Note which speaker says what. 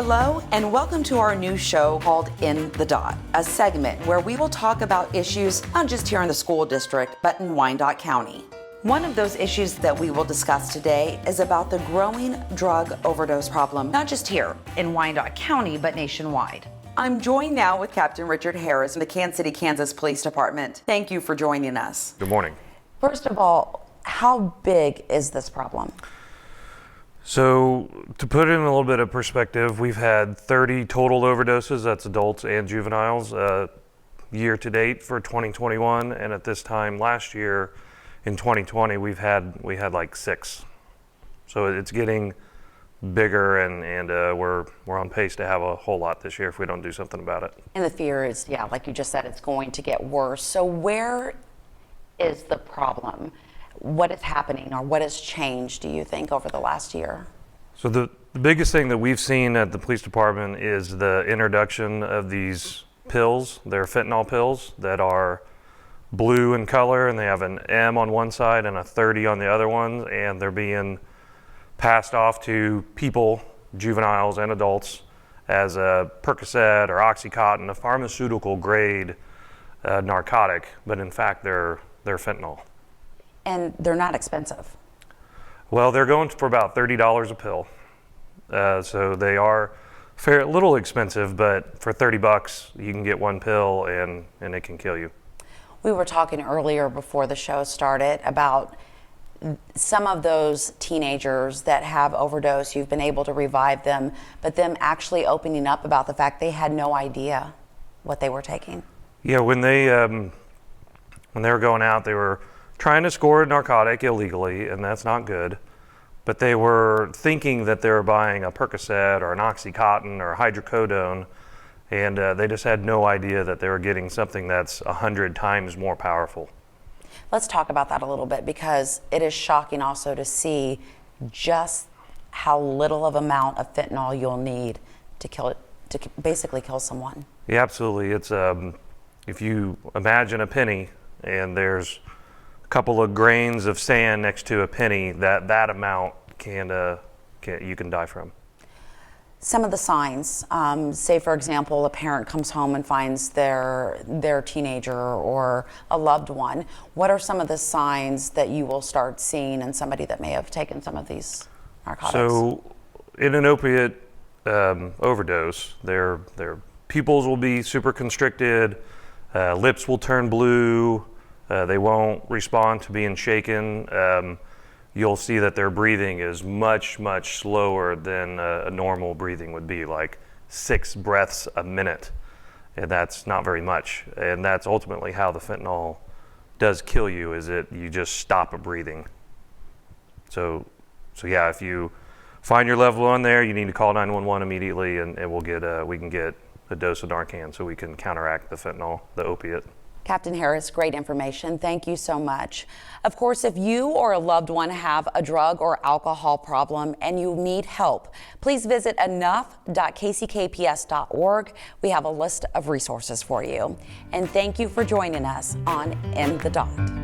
Speaker 1: Hello, and welcome to our new show called In The Dotte, a segment where we will talk about issues not just here in the school district, but in Wyandotte County. One of those issues that we will discuss today is about the growing drug overdose problem, not just here in Wyandotte County, but nationwide. I'm joined now with Captain Richard Harris from the Kansas City, Kansas Police Department. Thank you for joining us.
Speaker 2: Good morning.
Speaker 1: First of all, how big is this problem?
Speaker 2: So to put it in a little bit of perspective, we've had 30 total overdoses, that's adults and juveniles, year to date for 2021. And at this time last year in 2020, we had like 6. So it's getting bigger, and we're on pace to have a whole lot this year if we don't do something about it.
Speaker 1: And the fear is, like you just said, it's going to get worse. So where is the problem? What is happening, or what has changed, do you think, over the last year?
Speaker 2: So the biggest thing that we've seen at the police department is the introduction of these pills. They're fentanyl pills that are blue in color, and they have an M on one side and a 30 on the other one, and they're being passed off to people, juveniles and adults, as a Percocet or Oxycontin, a pharmaceutical grade narcotic, but in fact they're fentanyl.
Speaker 1: And they're not expensive.
Speaker 2: Well, they're going for about $30 a pill. So they are a little expensive, but for $30 you can get one pill and it can kill you.
Speaker 1: We were talking earlier before the show started about some of those teenagers that have overdosed. You've been able to revive them, but them actually opening up about the fact they had no idea what they were taking. Yeah,
Speaker 2: when they were going out, they were trying to score a narcotic illegally, and that's not good. But they were thinking that they were buying a Percocet or an Oxycontin or hydrocodone, and they just had no idea that they were getting something that's 100 times more powerful.
Speaker 1: Let's talk about that a little bit, because it is shocking also to see just how little of amount of fentanyl you'll need to basically kill someone.
Speaker 2: Yeah, absolutely. It's if you imagine a penny and there's couple of grains of sand next to a penny, that amount you can die from.
Speaker 1: Some of the signs, say for example, a parent comes home and finds their teenager or a loved one. What are some of the signs that you will start seeing in somebody that may have taken some of these narcotics?
Speaker 2: So in an opiate overdose, their pupils will be super constricted, lips will turn blue, they won't respond to being shaken. You'll see that their breathing is much, much slower than a normal breathing would be, like 6 breaths a minute. And that's not very much. And that's ultimately how the fentanyl does kill you, is you just stop breathing. So yeah, if you find your loved one there, you need to call 911 immediately, and we can get a dose of Narcan so we can counteract the fentanyl, the opiate.
Speaker 1: Captain Harris, great information. Thank you so much. Of course, if you or a loved one have a drug or alcohol problem and you need help, please visit enough.kckps.org. We have a list of resources for you. And thank you for joining us on In The Dotte.